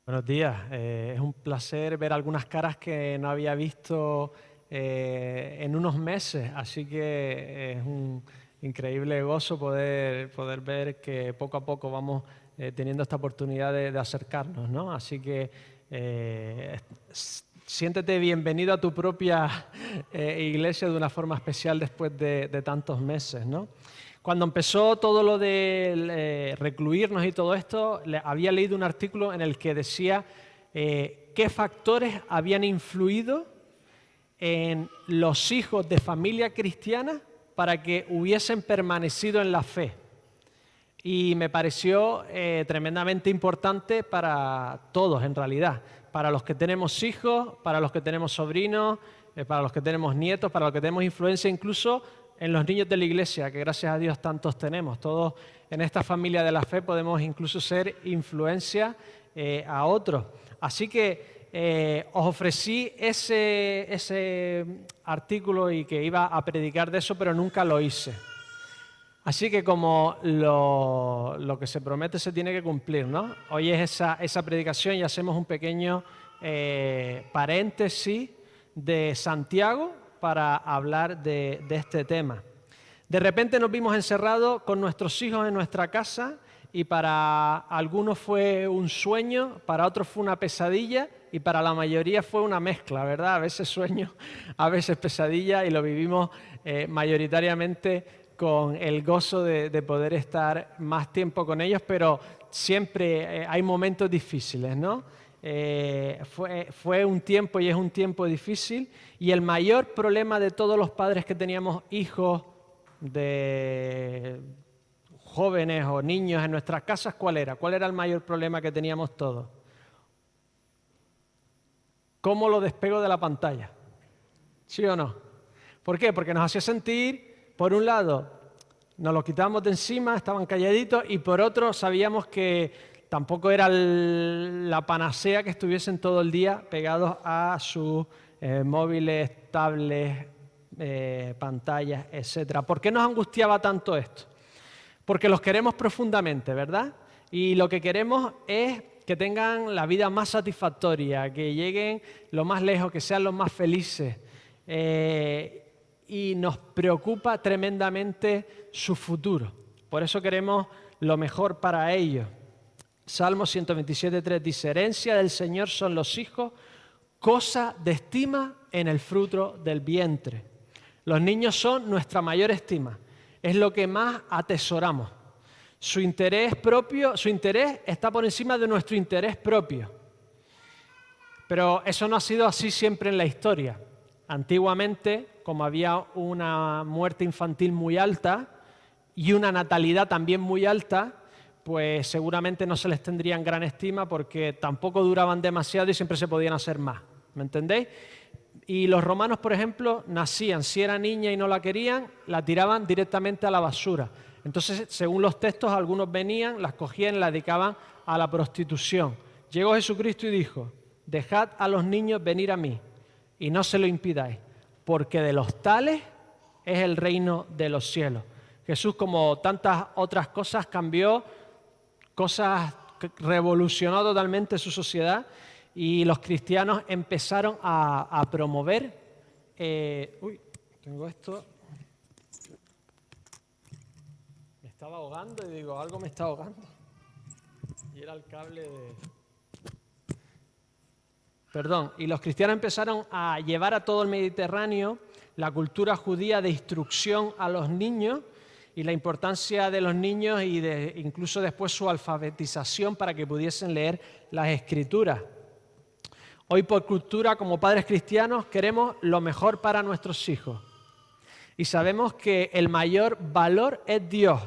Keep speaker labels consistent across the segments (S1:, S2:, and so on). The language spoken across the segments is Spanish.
S1: Buenos días. Es un placer ver algunas caras que no había visto en unos meses, así que es un increíble gozo poder ver que poco a poco vamos teniendo esta oportunidad de acercarnos, ¿no? Así que siéntete bienvenido a tu propia iglesia de una forma especial después de tantos meses, ¿no? Cuando empezó todo lo de recluirnos y todo esto, había leído un artículo en el que decía qué factores habían influido en los hijos de familia cristiana para que hubiesen permanecido en la fe. Y me pareció tremendamente importante para todos, en realidad. Para los que tenemos hijos, para los que tenemos sobrinos, para los que tenemos nietos, para los que tenemos influencia, incluso en los niños de la iglesia, que gracias a Dios tantos tenemos. Todos en esta familia de la fe podemos incluso ser influencia a otros. Así que os ofrecí ese artículo y que iba a predicar de eso, pero nunca lo hice. Así que como lo que se promete se tiene que cumplir, ¿no? Hoy es esa predicación y hacemos un pequeño paréntesis de Santiago para hablar de este tema. De repente nos vimos encerrados con nuestros hijos en nuestra casa y para algunos fue un sueño, para otros fue una pesadilla y para la mayoría fue una mezcla, ¿verdad? A veces sueño, a veces pesadilla y lo vivimos mayoritariamente con el gozo de poder estar más tiempo con ellos, pero siempre hay momentos difíciles, ¿no? Fue un tiempo y es un tiempo difícil y el mayor problema de todos los padres que teníamos hijos de jóvenes o niños en nuestras casas, ¿cuál era? ¿Cuál era el mayor problema que teníamos todos? ¿Cómo lo despego de la pantalla? ¿Sí o no? ¿Por qué? Porque nos hacía sentir, por un lado, nos lo quitábamos de encima, estaban calladitos, y por otro sabíamos que tampoco era la panacea que estuviesen todo el día pegados a sus móviles, tablets, pantallas, etc. ¿Por qué nos angustiaba tanto esto? Porque los queremos profundamente, ¿verdad? Y lo que queremos es que tengan la vida más satisfactoria, que lleguen lo más lejos, que sean los más felices. Y nos preocupa tremendamente su futuro. Por eso queremos lo mejor para ellos. Salmo 127:3 dice: herencia del Señor son los hijos, cosa de estima en el fruto del vientre. Los niños son nuestra mayor estima, es lo que más atesoramos. Su interés está por encima de nuestro interés propio. Pero eso no ha sido así siempre en la historia. Antiguamente, como había una muerte infantil muy alta y una natalidad también muy alta, pues seguramente no se les tendría en gran estima porque tampoco duraban demasiado y siempre se podían hacer más. ¿Me entendéis? Y los romanos, por ejemplo, nacían, si era niña y no la querían, la tiraban directamente a la basura. Entonces, según los textos, algunos venían, las cogían y la dedicaban a la prostitución. Llegó Jesucristo y dijo: dejad a los niños venir a mí y no se lo impidáis, porque de los tales es el reino de los cielos. Jesús, como tantas otras cosas, cambió cosas, revolucionó totalmente su sociedad y los cristianos empezaron a promover... tengo esto... Me estaba ahogando y digo, algo me está ahogando. Y era el cable de... Perdón, y los cristianos empezaron a llevar a todo el Mediterráneo la cultura judía de instrucción a los niños y la importancia de los niños y incluso después su alfabetización para que pudiesen leer las Escrituras. Hoy por cultura, como padres cristianos, queremos lo mejor para nuestros hijos y sabemos que el mayor valor es Dios.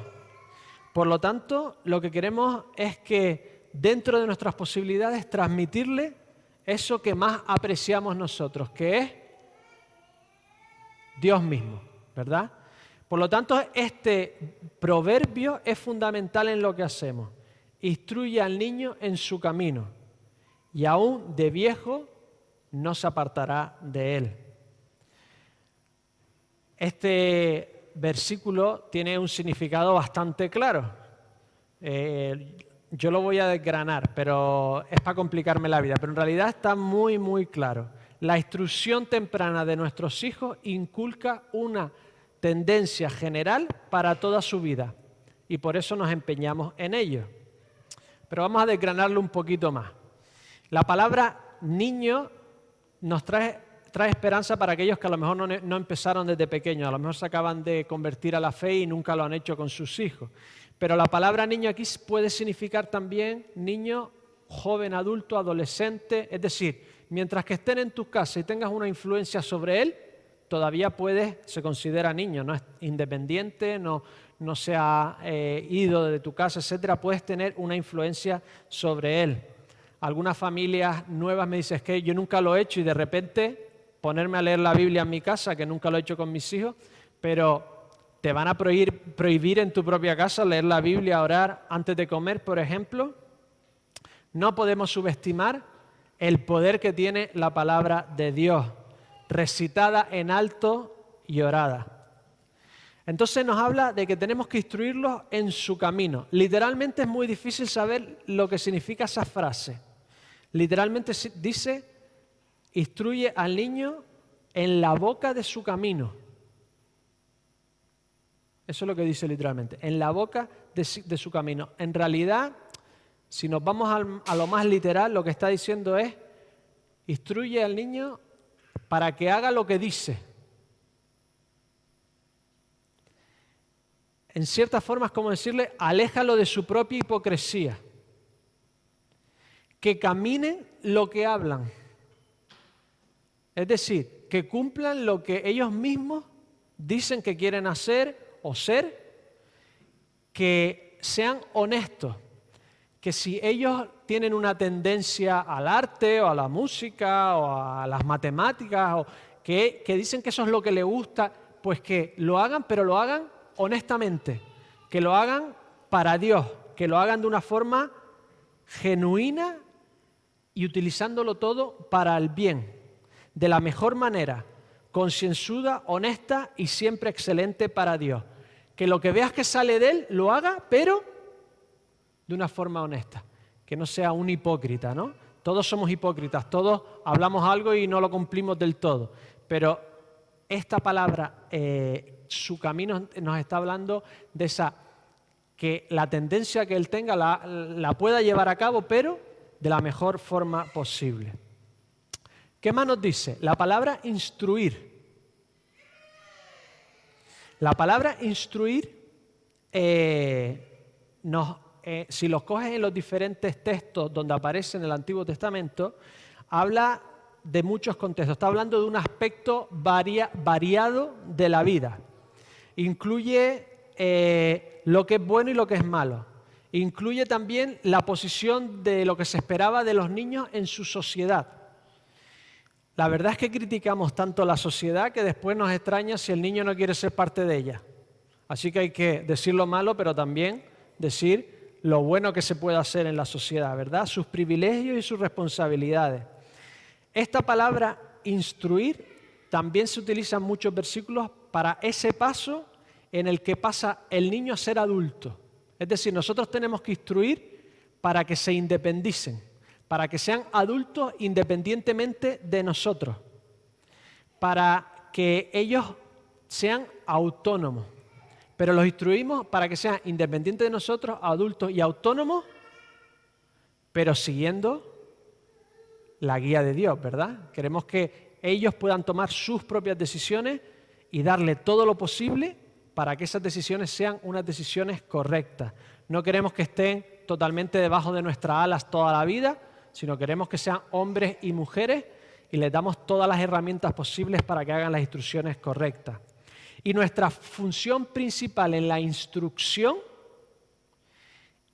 S1: Por lo tanto, lo que queremos es que dentro de nuestras posibilidades transmitirle eso que más apreciamos nosotros, que es Dios mismo, ¿verdad? Por lo tanto, este proverbio es fundamental en lo que hacemos. Instruye al niño en su camino y aún de viejo no se apartará de él. Este versículo tiene un significado bastante claro. yo lo voy a desgranar, pero es para complicarme la vida, pero en realidad está muy, muy claro. La instrucción temprana de nuestros hijos inculca una tendencia general para toda su vida y por eso nos empeñamos en ello. Pero vamos a desgranarlo un poquito más. La palabra niño nos trae esperanza para aquellos que a lo mejor no empezaron desde pequeños, a lo mejor se acaban de convertir a la fe y nunca lo han hecho con sus hijos. Pero la palabra niño aquí puede significar también niño, joven, adulto, adolescente. Es decir, mientras que estén en tu casa y tengas una influencia sobre él, todavía se considera niño, no es independiente, no se ha ido de tu casa, etcétera. Puedes tener una influencia sobre él. Algunas familias nuevas me dicen, es que yo nunca lo he hecho y de repente ponerme a leer la Biblia en mi casa, que nunca lo he hecho con mis hijos, pero te van a prohibir en tu propia casa leer la Biblia, orar antes de comer, por ejemplo. No podemos subestimar el poder que tiene la palabra de Dios, recitada en alto y orada. Entonces nos habla de que tenemos que instruirlos en su camino. Literalmente es muy difícil saber lo que significa esa frase. Literalmente dice, instruye al niño en la boca de su camino. Eso es lo que dice literalmente, en la boca de su camino. En realidad, si nos vamos a lo más literal, lo que está diciendo es, instruye al niño para que haga lo que dice. En cierta forma es como decirle, aléjalo de su propia hipocresía. Que caminen lo que hablan. Es decir, que cumplan lo que ellos mismos dicen que quieren hacer o ser, que sean honestos, que si ellos tienen una tendencia al arte o a la música o a las matemáticas o que dicen que eso es lo que les gusta, pues que lo hagan, pero lo hagan honestamente, que lo hagan para Dios, que lo hagan de una forma genuina y utilizándolo todo para el bien, de la mejor manera, concienzuda, honesta y siempre excelente para Dios. Que lo que veas que sale de él, lo haga, pero de una forma honesta, que no sea un hipócrita, ¿no? Todos somos hipócritas, todos hablamos algo y no lo cumplimos del todo, pero esta palabra, su camino, nos está hablando de esa, que la tendencia que él tenga la pueda llevar a cabo, pero de la mejor forma posible. ¿Qué más nos dice? La palabra instruir. La palabra instruir, si los coges en los diferentes textos donde aparece en el Antiguo Testamento, habla de muchos contextos. Está hablando de un aspecto variado de la vida. Incluye lo que es bueno y lo que es malo. Incluye también la posición de lo que se esperaba de los niños en su sociedad. La verdad es que criticamos tanto la sociedad que después nos extraña si el niño no quiere ser parte de ella. Así que hay que decir lo malo, pero también decir lo bueno que se puede hacer en la sociedad, ¿verdad? Sus privilegios y sus responsabilidades. Esta palabra instruir también se utiliza en muchos versículos para ese paso en el que pasa el niño a ser adulto. Es decir, nosotros tenemos que instruir para que se independicen, para que sean adultos independientemente de nosotros, para que ellos sean autónomos. Pero los instruimos para que sean independientes de nosotros, adultos y autónomos, pero siguiendo la guía de Dios, ¿verdad? Queremos que ellos puedan tomar sus propias decisiones y darle todo lo posible para que esas decisiones sean unas decisiones correctas. No queremos que estén totalmente debajo de nuestras alas toda la vida, sino queremos que sean hombres y mujeres y les damos todas las herramientas posibles para que hagan las instrucciones correctas. Y nuestra función principal en la instrucción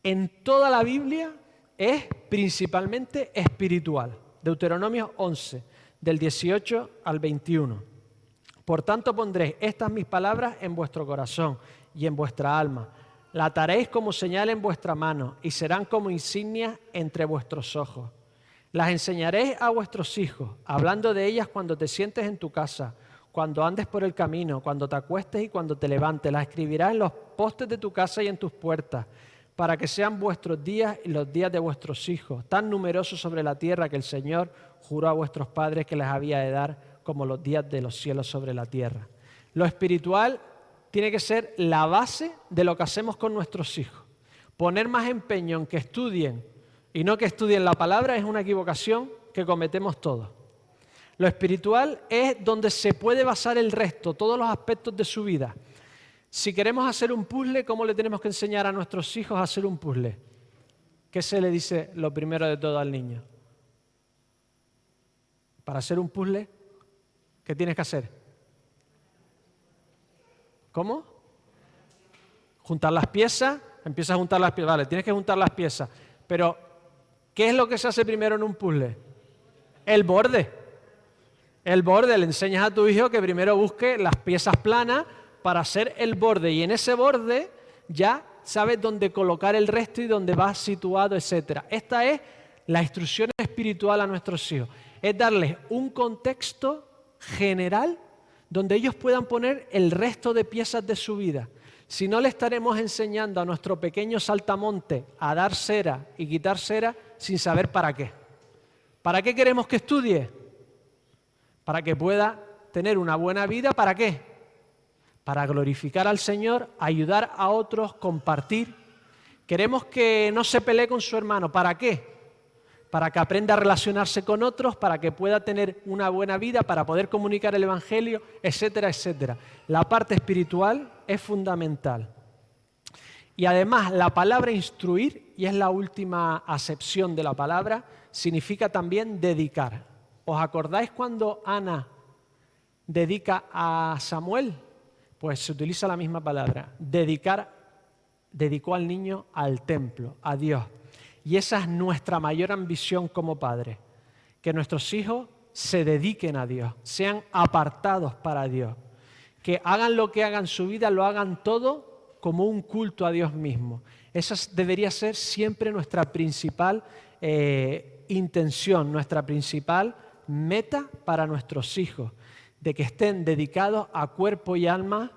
S1: en toda la Biblia es principalmente espiritual. Deuteronomio 11, del 18 al 21. Por tanto pondréis estas mis palabras en vuestro corazón y en vuestra alma. La ataréis como señal en vuestra mano y serán como insignias entre vuestros ojos. Las enseñaréis a vuestros hijos, hablando de ellas cuando te sientes en tu casa, cuando andes por el camino, cuando te acuestes y cuando te levantes. Las escribirás en los postes de tu casa y en tus puertas, para que sean vuestros días y los días de vuestros hijos, tan numerosos sobre la tierra que el Señor juró a vuestros padres que les había de dar como los días de los cielos sobre la tierra. Lo espiritual tiene que ser la base de lo que hacemos con nuestros hijos. Poner más empeño en que estudien y no que estudien la palabra es una equivocación que cometemos todos. Lo espiritual es donde se puede basar el resto, todos los aspectos de su vida. Si queremos hacer un puzzle, ¿cómo le tenemos que enseñar a nuestros hijos a hacer un puzzle? ¿Qué se le dice lo primero de todo al niño? Para hacer un puzzle, ¿qué tienes que hacer? ¿Cómo? Juntar las piezas, empiezas a juntar las piezas, vale, tienes que juntar las piezas. Pero, ¿qué es lo que se hace primero en un puzzle? El borde. El borde, le enseñas a tu hijo que primero busque las piezas planas para hacer el borde, y en ese borde ya sabes dónde colocar el resto y dónde va situado, etc. Esta es la instrucción espiritual a nuestros hijos. Es darles un contexto general donde ellos puedan poner el resto de piezas de su vida. Si no, le estaremos enseñando a nuestro pequeño saltamonte a dar cera y quitar cera sin saber para qué. ¿Para qué queremos que estudie? Para que pueda tener una buena vida. ¿Para qué? Para glorificar al Señor, ayudar a otros, compartir. Queremos que no se pelee con su hermano. ¿Para qué? Para que aprenda a relacionarse con otros, para que pueda tener una buena vida, para poder comunicar el Evangelio, etcétera, etcétera. La parte espiritual es fundamental. Y además, la palabra instruir, y es la última acepción de la palabra, significa también dedicar. ¿Os acordáis cuando Ana dedica a Samuel? Pues se utiliza la misma palabra. Dedicó al niño al templo, a Dios. Y esa es nuestra mayor ambición como padres, que nuestros hijos se dediquen a Dios, sean apartados para Dios, que hagan lo que hagan en su vida, lo hagan todo como un culto a Dios mismo. Esa debería ser siempre nuestra principal intención, nuestra principal meta para nuestros hijos, de que estén dedicados a cuerpo y alma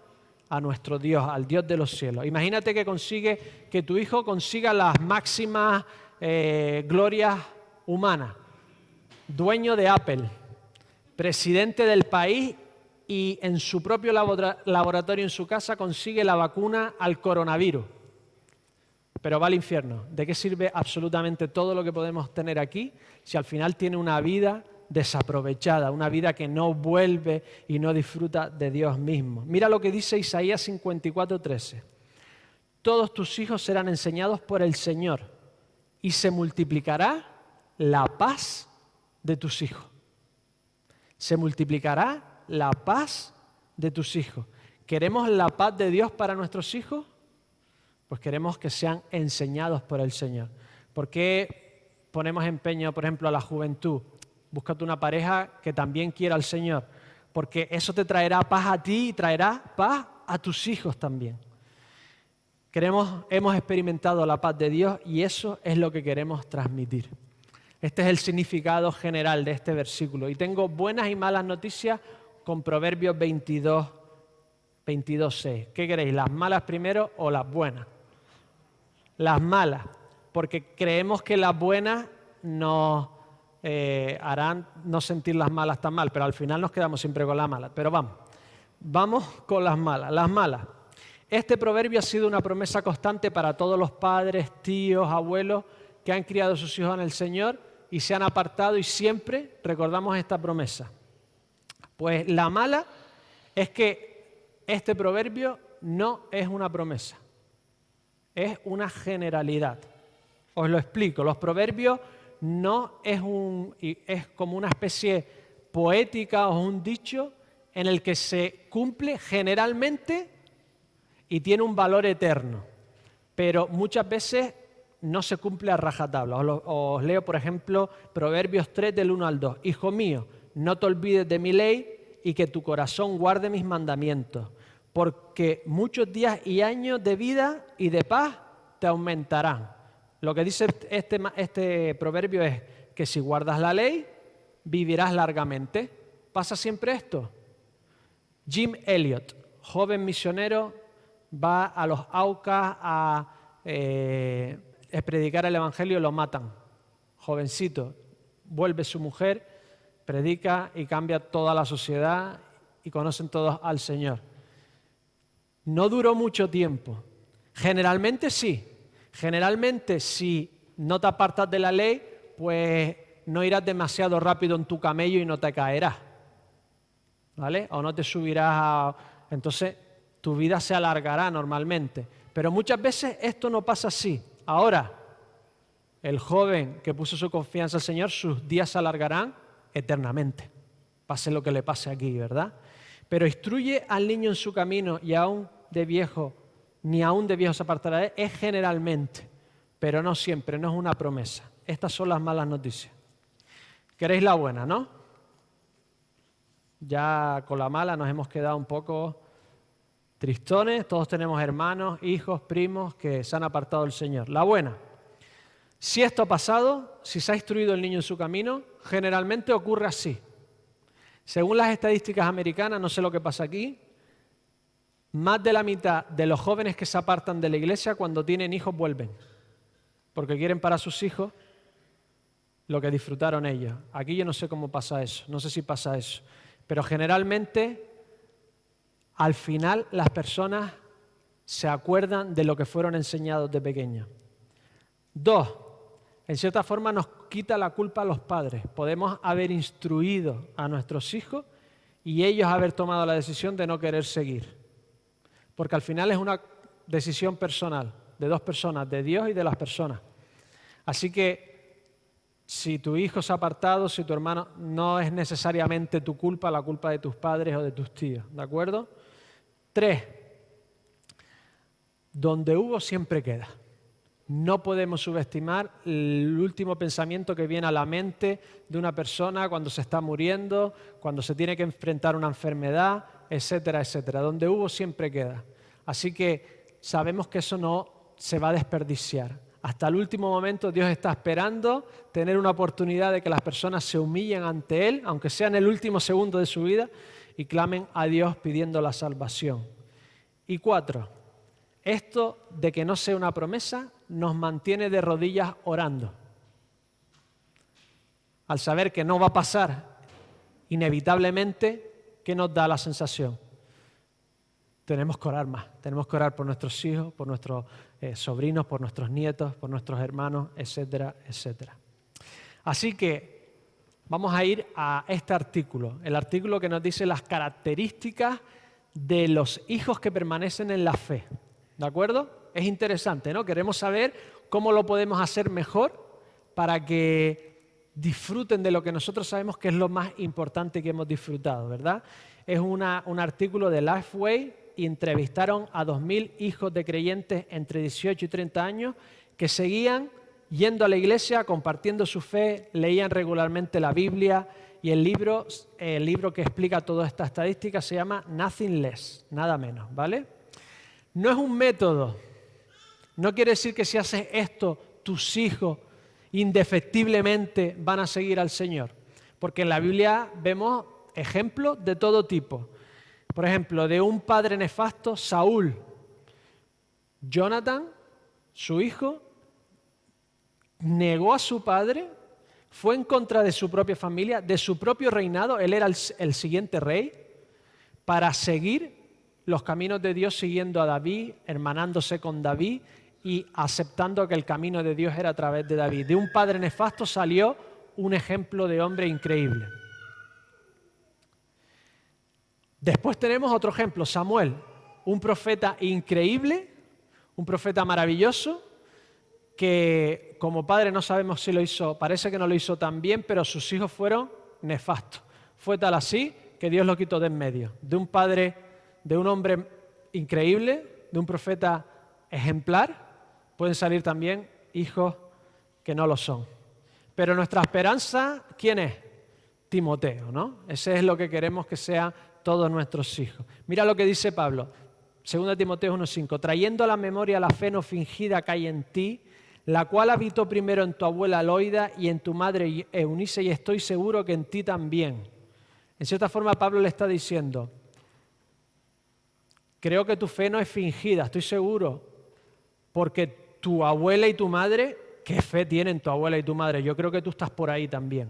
S1: a nuestro Dios, al Dios de los cielos. Imagínate que tu hijo consiga las máximas glorias humanas, dueño de Apple, presidente del país, y en su propio laboratorio en su casa consigue la vacuna al coronavirus, pero va al infierno. ¿De qué sirve absolutamente todo lo que podemos tener aquí si al final tiene una vida desaprovechada, una vida que no vuelve y no disfruta de Dios mismo? Mira lo que dice Isaías 54:13. Todos tus hijos serán enseñados por el Señor y se multiplicará la paz de tus hijos. Se multiplicará la paz de tus hijos. ¿Queremos la paz de Dios para nuestros hijos? Pues queremos que sean enseñados por el Señor. ¿Por qué ponemos empeño, por ejemplo, a la juventud? Búscate una pareja que también quiera al Señor, porque eso te traerá paz a ti y traerá paz a tus hijos también. Hemos experimentado la paz de Dios y eso es lo que queremos transmitir. Este es el significado general de este versículo. Y tengo buenas y malas noticias con Proverbios 22:6. ¿Qué queréis? ¿Las malas primero o las buenas? Las malas, porque creemos que las buenas nos harán no sentir las malas tan mal, pero al final nos quedamos siempre con las malas. Pero vamos con las malas. Las malas. Este proverbio ha sido una promesa constante para todos los padres, tíos, abuelos que han criado a sus hijos en el Señor y se han apartado, y siempre recordamos esta promesa. Pues la mala es que este proverbio no es una promesa, es una generalidad. Os lo explico. Los proverbios no es como una especie poética o un dicho en el que se cumple generalmente y tiene un valor eterno, pero muchas veces no se cumple a rajatabla. Os leo, por ejemplo, Proverbios 3 del 1 al 2. Hijo mío, no te olvides de mi ley y que tu corazón guarde mis mandamientos, porque muchos días y años de vida y de paz te aumentarán. Lo que dice este proverbio es que si guardas la ley, vivirás largamente. ¿Pasa siempre esto? Jim Elliot, joven misionero, va a los Aucas a es predicar el Evangelio, lo matan. Jovencito, vuelve su mujer, predica y cambia toda la sociedad y conocen todos al Señor. No duró mucho tiempo. Generalmente sí. Generalmente si no te apartas de la ley, pues no irás demasiado rápido en tu camello y no te caerás, ¿vale? O no te subirás Entonces tu vida se alargará normalmente. Pero muchas veces esto no pasa así. Ahora, el joven que puso su confianza al Señor, sus días se alargarán eternamente. Pase lo que le pase aquí, ¿verdad? Pero instruye al niño en su camino y aún de viejo, ni aún de viejo se apartará de él, es generalmente, pero no siempre, no es una promesa. Estas son las malas noticias. ¿Queréis la buena, no? Ya con la mala nos hemos quedado un poco tristones, todos tenemos hermanos, hijos, primos que se han apartado del Señor. La buena, si esto ha pasado, si se ha instruido el niño en su camino, generalmente ocurre así. Según las estadísticas americanas, no sé lo que pasa aquí, más de la mitad de los jóvenes que se apartan de la iglesia cuando tienen hijos vuelven, porque quieren para sus hijos lo que disfrutaron ellos. Aquí yo no sé cómo pasa eso, no sé si pasa eso, pero generalmente al final las personas se acuerdan de lo que fueron enseñados de pequeños. 2, en cierta forma nos quita la culpa a los padres. Podemos haber instruido a nuestros hijos y ellos haber tomado la decisión de no querer seguir. Porque al final es una decisión personal, de dos personas, de Dios y de las personas. Así que si tu hijo se ha apartado, si tu hermano, no es necesariamente tu culpa, la culpa de tus padres o de tus tíos, ¿de acuerdo? 3, donde hubo siempre queda. No podemos subestimar el último pensamiento que viene a la mente de una persona cuando se está muriendo, cuando se tiene que enfrentar a una enfermedad, etcétera, etcétera. Donde hubo siempre queda. Así que sabemos que eso no se va a desperdiciar. Hasta el último momento Dios está esperando tener una oportunidad de que las personas se humillen ante Él, aunque sea en el último segundo de su vida, y clamen a Dios pidiendo la salvación. Y 4, esto de que no sea una promesa nos mantiene de rodillas orando. Al saber que no va a pasar inevitablemente, ¿qué nos da la sensación? Tenemos que orar más, tenemos que orar por nuestros hijos, por nuestros sobrinos, por nuestros nietos, por nuestros hermanos, etcétera, etcétera. Así que vamos a ir a este artículo, el artículo que nos dice las características de los hijos que permanecen en la fe. ¿De acuerdo? Es interesante, ¿no? Queremos saber cómo lo podemos hacer mejor para que disfruten de lo que nosotros sabemos que es lo más importante que hemos disfrutado, ¿verdad? Es un artículo de Lifeway y entrevistaron a 2.000 hijos de creyentes entre 18 y 30 años que seguían yendo a la iglesia, compartiendo su fe, leían regularmente la Biblia y el libro que explica toda esta estadística se llama Nothing Less, nada menos, ¿vale? No es un método. No quiere decir que si haces esto, tus hijos indefectiblemente van a seguir al Señor. Porque en la Biblia vemos ejemplos de todo tipo. Por ejemplo, de un padre nefasto, Saúl. Jonathan, su hijo, negó a su padre, fue en contra de su propia familia, de su propio reinado, él era el siguiente rey, para seguir los caminos de Dios, siguiendo a David, hermanándose con David y aceptando que el camino de Dios era a través de David. De un padre nefasto salió un ejemplo de hombre increíble. Después tenemos otro ejemplo, Samuel, un profeta increíble, un profeta maravilloso, que como padre no sabemos si lo hizo, parece que no lo hizo tan bien, pero sus hijos fueron nefastos. Fue tal así que Dios lo quitó de en medio. De un padre, de un hombre increíble, de un profeta ejemplar, pueden salir también hijos que no lo son. Pero nuestra esperanza, ¿quién es? Timoteo, ¿no? Ese es lo que queremos que sean todos nuestros hijos. Mira lo que dice Pablo, 2 Timoteo 1:5, trayendo a la memoria la fe no fingida que hay en ti, la cual habitó primero en tu abuela Loida y en tu madre Eunice, y estoy seguro que en ti también. En cierta forma Pablo le está diciendo, creo que tu fe no es fingida, estoy seguro, porque tu abuela y tu madre, ¿qué fe tienen tu abuela y tu madre? Yo creo que tú estás por ahí también.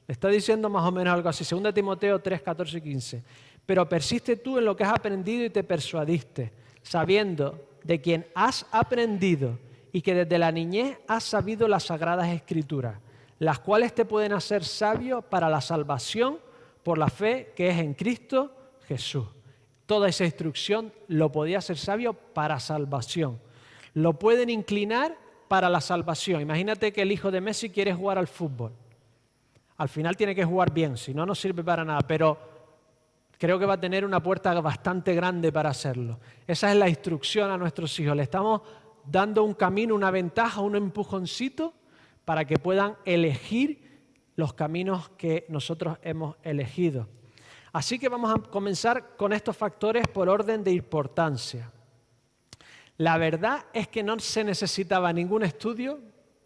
S1: Le está diciendo más o menos algo así, 2 Timoteo 3, 14 y 15. Pero persiste tú en lo que has aprendido y te persuadiste, sabiendo de quien has aprendido y que desde la niñez has sabido las sagradas escrituras, las cuales te pueden hacer sabio para la salvación por la fe que es en Cristo Jesús. Toda esa instrucción lo podía hacer sabio para salvación. Lo pueden inclinar para la salvación. Imagínate que el hijo de Messi quiere jugar al fútbol. Al final tiene que jugar bien, si no, no sirve para nada, pero creo que va a tener una puerta bastante grande para hacerlo. Esa es la instrucción a nuestros hijos. Le estamos dando un camino, una ventaja, un empujoncito para que puedan elegir los caminos que nosotros hemos elegido. Así que vamos a comenzar con estos factores por orden de importancia. La verdad es que no se necesitaba ningún estudio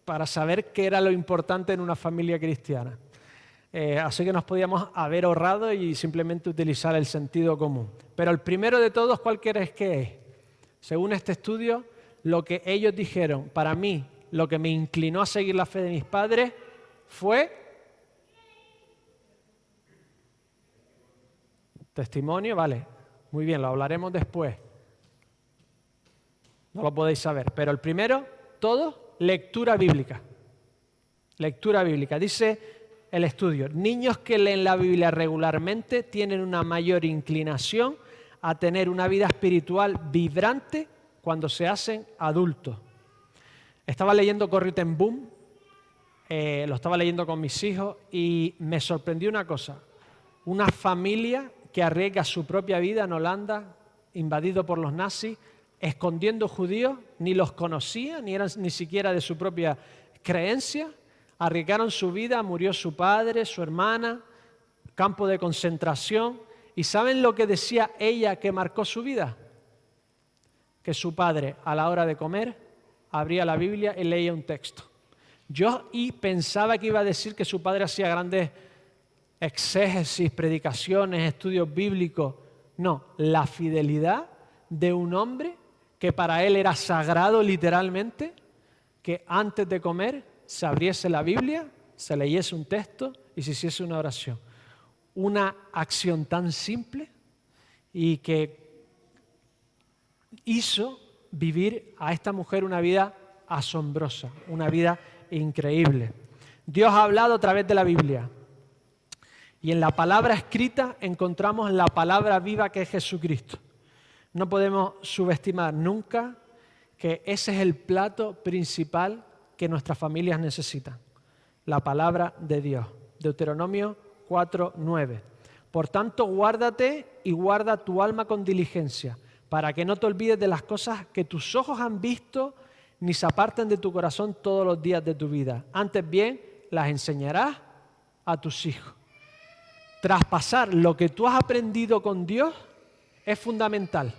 S1: para saber qué era lo importante en una familia cristiana. Así que nos podíamos haber ahorrado y simplemente utilizar el sentido común. Pero el primero de todos, ¿cuál crees que es? Según este estudio, lo que ellos dijeron, para mí, lo que me inclinó a seguir la fe de mis padres fue testimonio, vale, muy bien, lo hablaremos después. No lo podéis saber, pero el primero, todo, lectura bíblica. Lectura bíblica. Dice el estudio, niños que leen la Biblia regularmente tienen una mayor inclinación a tener una vida espiritual vibrante cuando se hacen adultos. Estaba leyendo Corrie ten Boom, lo estaba leyendo con mis hijos y me sorprendió una cosa. Una familia que arriesga su propia vida en Holanda, invadido por los nazis, escondiendo judíos, ni los conocía, ni eran ni siquiera de su propia creencia, arriesgaron su vida, murió su padre, su hermana, campo de concentración. ¿Y saben lo que decía ella que marcó su vida? Que su padre, a la hora de comer, abría la Biblia y leía un texto. Yo pensaba que iba a decir que su padre hacía grandes exégesis, predicaciones, estudios bíblicos. No, la fidelidad de un hombre que para él era sagrado literalmente, que antes de comer se abriese la Biblia, se leyese un texto y se hiciese una oración. Una acción tan simple y que hizo vivir a esta mujer una vida asombrosa, una vida increíble. Dios ha hablado a través de la Biblia y en la palabra escrita encontramos la palabra viva que es Jesucristo. No podemos subestimar nunca que ese es el plato principal que nuestras familias necesitan, la palabra de Dios. Deuteronomio 4:9. Por tanto, guárdate y guarda tu alma con diligencia, para que no te olvides de las cosas que tus ojos han visto, ni se aparten de tu corazón todos los días de tu vida. Antes bien, las enseñarás a tus hijos. Traspasar lo que tú has aprendido con Dios es fundamental.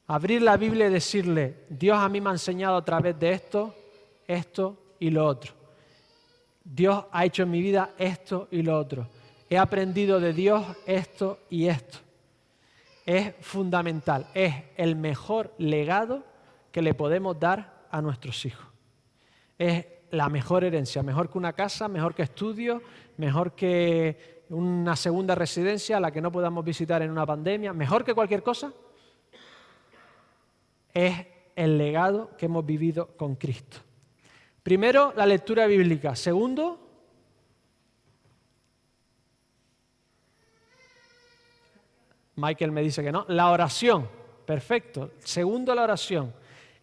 S1: Abrir la Biblia y decirle, Dios a mí me ha enseñado a través de esto y lo otro. Dios ha hecho en mi vida esto y lo otro. He aprendido de Dios esto y esto. Es fundamental, es el mejor legado que le podemos dar a nuestros hijos. Es la mejor herencia, mejor que una casa, mejor que estudios, mejor que una segunda residencia a la que no podamos visitar en una pandemia, mejor que cualquier cosa. Es el legado que hemos vivido con Cristo. Primero, la lectura bíblica. Segundo, Michael me dice que no, la oración. Perfecto. Segundo, la oración.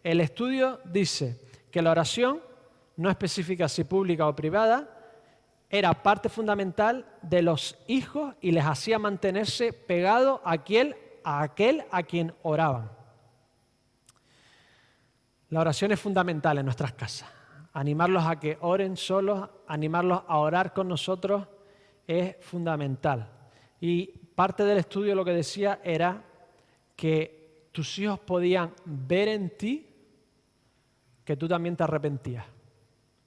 S1: El estudio dice que la oración, no especifica si pública o privada, era parte fundamental de los hijos y les hacía mantenerse pegados a aquel a quien oraban. La oración es fundamental en nuestras casas. Animarlos a que oren solos, animarlos a orar con nosotros es fundamental. Y parte del estudio lo que decía era que tus hijos podían ver en ti que tú también te arrepentías,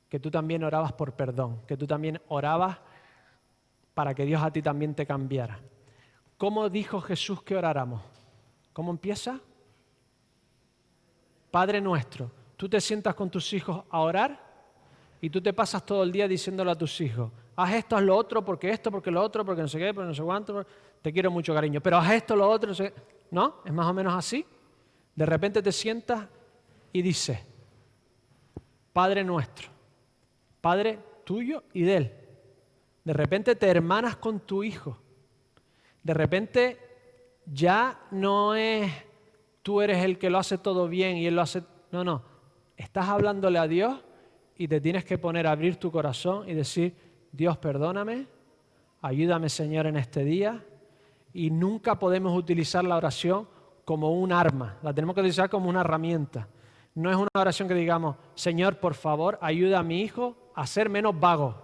S1: que tú también orabas por perdón, que tú también orabas para que Dios a ti también te cambiara. ¿Cómo dijo Jesús que oráramos? ¿Cómo empieza? Padre nuestro. tú te sientas con tus hijos a orar y tú te pasas todo el día diciéndole a tus hijos, haz esto, haz lo otro, porque lo otro, porque no sé qué, porque no sé cuánto, te quiero mucho, cariño, pero haz esto, lo otro, no sé qué. ¿No? Es más o menos así. De repente te sientas y dices, Padre nuestro, Padre tuyo y de él. De repente te hermanas con tu hijo. De repente ya no es tú eres el que lo hace todo bien y él lo hace... No, no. Estás hablándole a Dios y te tienes que poner a abrir tu corazón y decir, Dios, perdóname, ayúdame, Señor, en este día. Y nunca podemos utilizar la oración como un arma. La tenemos que utilizar como una herramienta. No es una oración que digamos, Señor, por favor, ayuda a mi hijo a ser menos vago.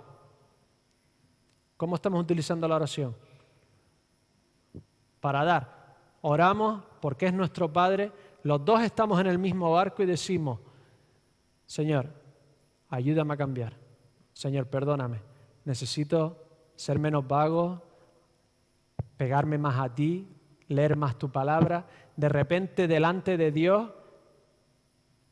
S1: ¿Cómo estamos utilizando la oración? Para dar. Oramos porque es nuestro Padre. Los dos estamos en el mismo barco y decimos, Señor, ayúdame a cambiar. Señor, perdóname. Necesito ser menos vago, pegarme más a ti, leer más tu palabra. De repente, delante de Dios,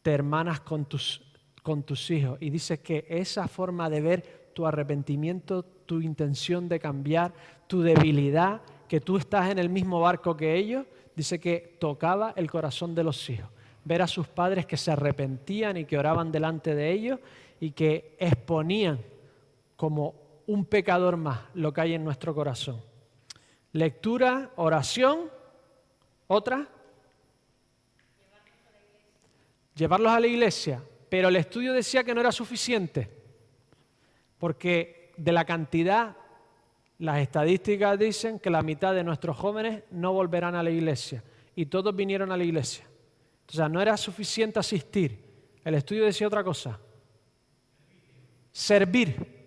S1: te hermanas con tus hijos. Y dices que esa forma de ver tu arrepentimiento, tu intención de cambiar, tu debilidad, que tú estás en el mismo barco que ellos, dice que tocaba el corazón de los hijos. Ver a sus padres que se arrepentían y que oraban delante de ellos y que exponían como un pecador más lo que hay en nuestro corazón. Lectura, oración, otra. Llevarlos a la iglesia. Pero el estudio decía que no era suficiente, porque de la cantidad, las estadísticas dicen que la mitad de nuestros jóvenes no volverán a la iglesia y todos vinieron a la iglesia. O sea, no era suficiente asistir. El estudio decía otra cosa. Servir.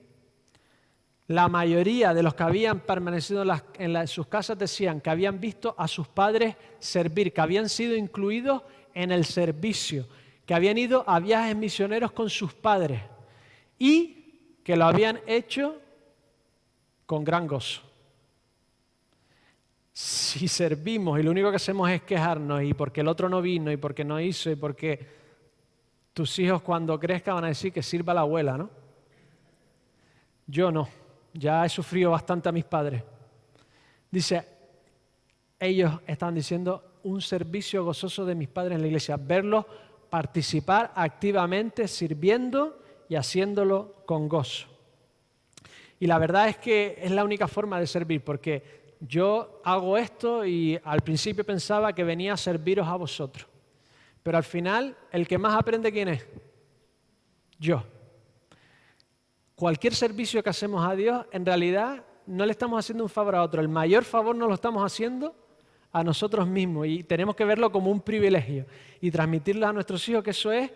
S1: La mayoría de los que habían permanecido en sus casas decían que habían visto a sus padres servir, que habían sido incluidos en el servicio, que habían ido a viajes misioneros con sus padres y que lo habían hecho con gran gozo. Si servimos y lo único que hacemos es quejarnos y porque el otro no vino y porque no hizo y porque tus hijos cuando crezcan van a decir que sirva la abuela, ¿no? Yo no, ya he sufrido bastante a mis padres. Dice, ellos están diciendo un servicio gozoso de mis padres en la iglesia, verlos participar activamente, sirviendo y haciéndolo con gozo. Y la verdad es que es la única forma de servir, porque yo hago esto y al principio pensaba que venía a serviros a vosotros. Pero al final, el que más aprende, ¿quién es? Yo. Cualquier servicio que hacemos a Dios, en realidad no le estamos haciendo un favor a otro. El mayor favor nos lo estamos haciendo a nosotros mismos y tenemos que verlo como un privilegio y transmitirlo a nuestros hijos, que eso es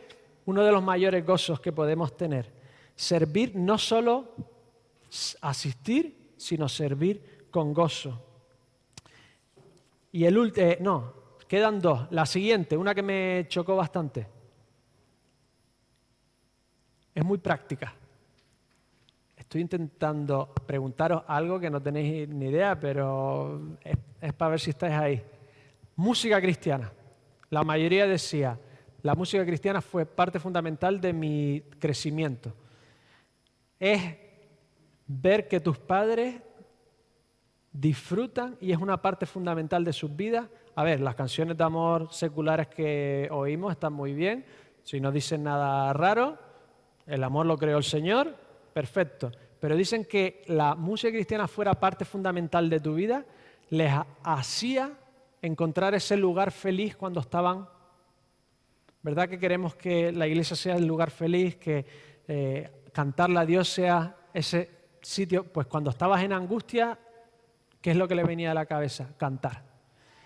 S1: uno de los mayores gozos que podemos tener. Servir, no solo asistir, sino servir con gozo. Y quedan dos. La siguiente, una que me chocó bastante. Es muy práctica. Estoy intentando preguntaros algo que no tenéis ni idea, pero es para ver si estáis ahí. Música cristiana. La mayoría decía, la música cristiana fue parte fundamental de mi crecimiento. Es ver que tus padres disfrutan y es una parte fundamental de sus vidas. A ver, las canciones de amor seculares que oímos están muy bien. Si no dicen nada raro, el amor lo creó el Señor, perfecto. Pero dicen que la música cristiana fuera parte fundamental de tu vida, les hacía encontrar ese lugar feliz cuando estaban. ¿Verdad que queremos que la iglesia sea el lugar feliz, que cantarle a Dios sea ese sitio? Pues cuando estabas en angustia, ¿qué es lo que le venía a la cabeza? Cantar.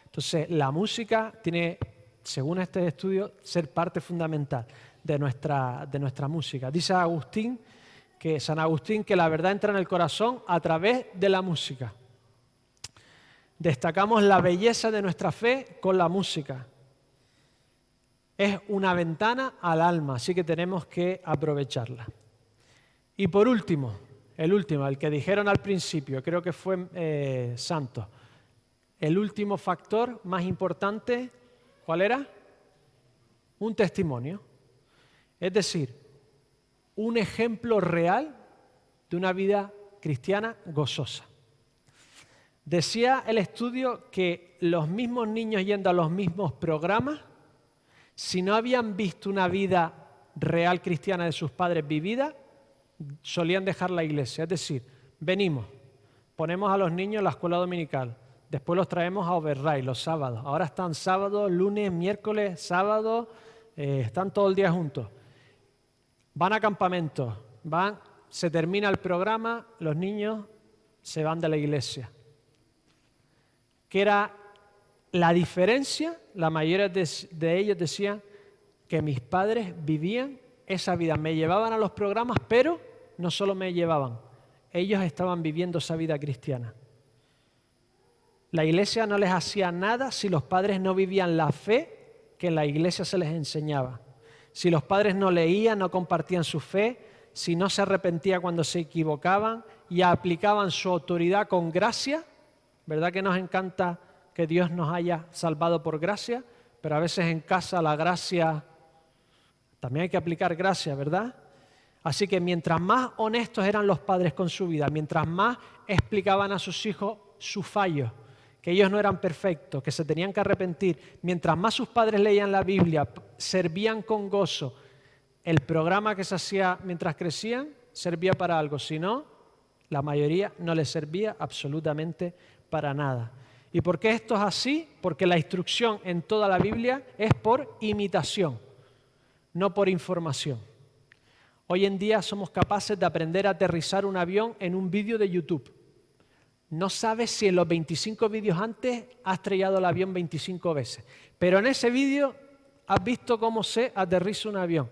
S1: Entonces, la música tiene, según este estudio, ser parte fundamental de nuestra música. Dice San Agustín, que la verdad entra en el corazón a través de la música. Destacamos la belleza de nuestra fe con la música. Es una ventana al alma, así que tenemos que aprovecharla. Y por último, el que dijeron al principio, creo que fue Santos, el último factor más importante, ¿cuál era? Un testimonio. Es decir, un ejemplo real de una vida cristiana gozosa. Decía el estudio que los mismos niños yendo a los mismos programas, si no habían visto una vida real cristiana de sus padres vivida, solían dejar la iglesia. Es decir, venimos, ponemos a los niños en la escuela dominical, después los traemos a Overray los sábados. Ahora están sábado, lunes, miércoles, sábado, están todo el día juntos. Van a campamentos, se termina el programa, los niños se van de la iglesia. ¿Qué era la diferencia? La mayoría de ellos decían que mis padres vivían esa vida, me llevaban a los programas, pero no solo me llevaban, ellos estaban viviendo esa vida cristiana. La iglesia no les hacía nada si los padres no vivían la fe que en la iglesia se les enseñaba. Si los padres no leían, no compartían su fe, si no se arrepentían cuando se equivocaban y aplicaban su autoridad con gracia, ¿verdad que nos encanta que Dios nos haya salvado por gracia? Pero a veces en casa la gracia, también hay que aplicar gracia, ¿verdad? Así que mientras más honestos eran los padres con su vida, mientras más explicaban a sus hijos sus fallos, que ellos no eran perfectos, que se tenían que arrepentir, mientras más sus padres leían la Biblia, servían con gozo, el programa que se hacía mientras crecían servía para algo, si no, la mayoría no les servía absolutamente para nada. ¿Y por qué esto es así? Porque la instrucción en toda la Biblia es por imitación, no por información. Hoy en día somos capaces de aprender a aterrizar un avión en un vídeo de YouTube. No sabes si en los 25 vídeos antes has estrellado el avión 25 veces, pero en ese vídeo has visto cómo se aterriza un avión.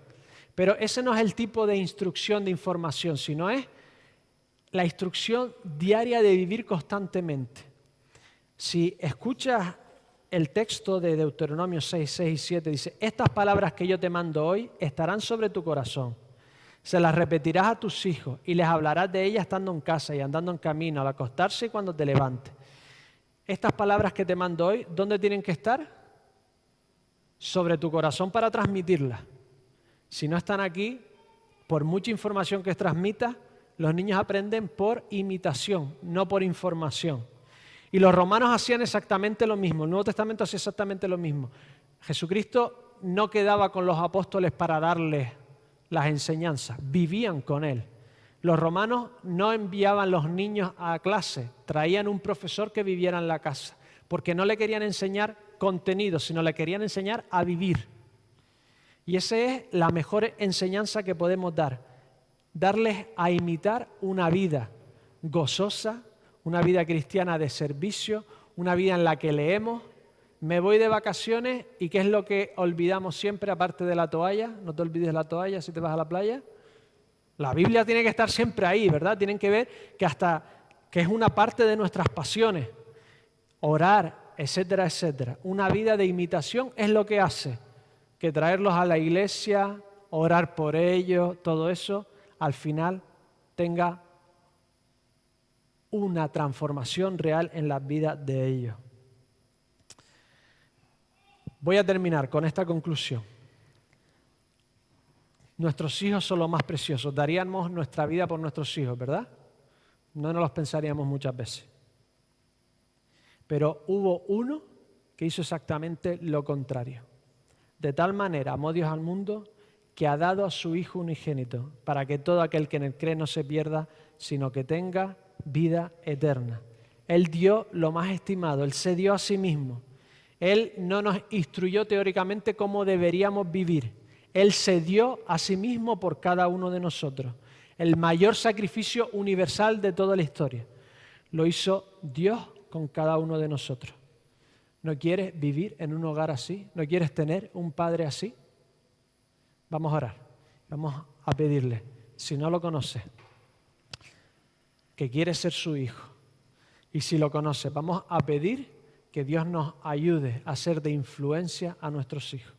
S1: Pero ese no es el tipo de instrucción de información, sino es la instrucción diaria de vivir constantemente. Si escuchas el texto de Deuteronomio 6, 6 y 7, dice: estas palabras que yo te mando hoy estarán sobre tu corazón. Se las repetirás a tus hijos y les hablarás de ellas estando en casa y andando en camino, al acostarse y cuando te levantes. Estas palabras que te mando hoy, ¿dónde tienen que estar? Sobre tu corazón para transmitirlas. Si no están aquí, por mucha información que transmitas, los niños aprenden por imitación, no por información. Y los romanos hacían exactamente lo mismo, el Nuevo Testamento hacía exactamente lo mismo. Jesucristo no quedaba con los apóstoles para darles las enseñanzas, vivían con él. Los romanos no enviaban los niños a clase, traían un profesor que viviera en la casa, porque no le querían enseñar contenido, sino le querían enseñar a vivir. Y esa es la mejor enseñanza que podemos dar, darles a imitar una vida gozosa, una vida cristiana de servicio, una vida en la que leemos. Me voy de vacaciones y ¿qué es lo que olvidamos siempre aparte de la toalla? No te olvides la toalla si te vas a la playa. La Biblia tiene que estar siempre ahí, ¿verdad? Tienen que ver que es una parte de nuestras pasiones. Orar, etcétera, etcétera. Una vida de imitación es lo que hace que traerlos a la iglesia, orar por ellos, todo eso, al final tenga una transformación real en la vida de ellos. Voy a terminar con esta conclusión. Nuestros hijos son lo más preciosos. Daríamos nuestra vida por nuestros hijos, ¿verdad? No nos los pensaríamos muchas veces. Pero hubo uno que hizo exactamente lo contrario. De tal manera amó Dios al mundo que ha dado a su Hijo unigénito para que todo aquel que en él cree no se pierda, sino que tenga vida eterna. Él dio lo más estimado, Él se dio a sí mismo. Él no nos instruyó teóricamente cómo deberíamos vivir. Él se dio a sí mismo por cada uno de nosotros. El mayor sacrificio universal de toda la historia. Lo hizo Dios con cada uno de nosotros. ¿No quieres vivir en un hogar así? ¿No quieres tener un padre así? Vamos a orar. Vamos a pedirle, si no lo conoces, que quiere ser su hijo. Y si lo conoces, vamos a pedir que Dios nos ayude a ser de influencia a nuestros hijos.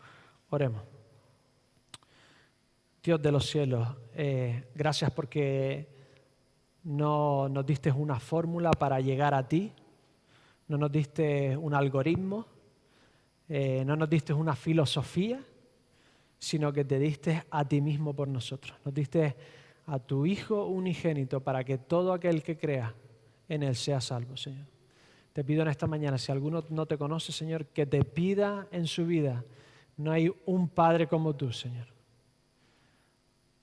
S1: Oremos. Dios de los cielos, gracias porque no nos diste una fórmula para llegar a ti, no nos diste un algoritmo, no nos diste una filosofía, sino que te diste a ti mismo por nosotros. Nos diste a tu Hijo unigénito para que todo aquel que crea en Él sea salvo, Señor. Te pido en esta mañana, si alguno no te conoce, Señor, que te pida en su vida. No hay un Padre como tú, Señor.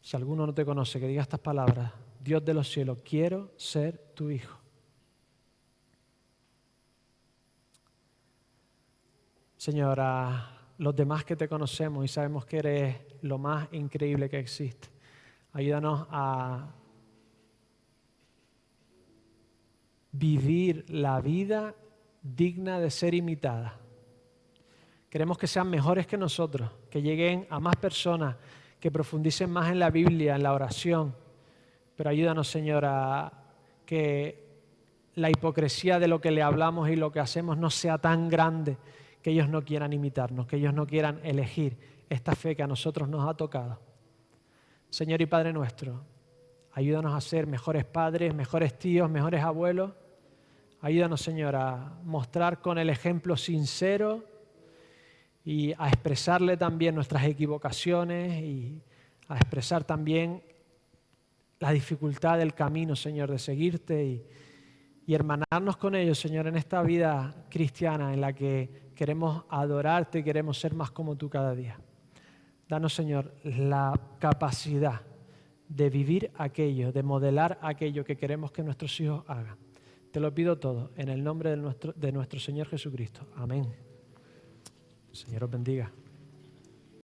S1: Si alguno no te conoce, que diga estas palabras: Dios de los cielos, quiero ser tu hijo. Señor, a los demás que te conocemos y sabemos que eres lo más increíble que existe, ayúdanos a vivir la vida digna de ser imitada. Queremos que sean mejores que nosotros, que lleguen a más personas, que profundicen más en la Biblia, en la oración. Pero ayúdanos, Señor, a que la hipocresía de lo que le hablamos y lo que hacemos no sea tan grande que ellos no quieran imitarnos, que ellos no quieran elegir esta fe que a nosotros nos ha tocado. Señor y Padre nuestro, ayúdanos a ser mejores padres, mejores tíos, mejores abuelos. Ayúdanos, Señor, a mostrar con el ejemplo sincero y a expresarle también nuestras equivocaciones y a expresar también la dificultad del camino, Señor, de seguirte y hermanarnos con ellos, Señor, en esta vida cristiana en la que queremos adorarte y queremos ser más como tú cada día. Danos, Señor, la capacidad de vivir aquello, de modelar aquello que queremos que nuestros hijos hagan. Te lo pido todo en el nombre de nuestro Señor Jesucristo. Amén. Señor os bendiga.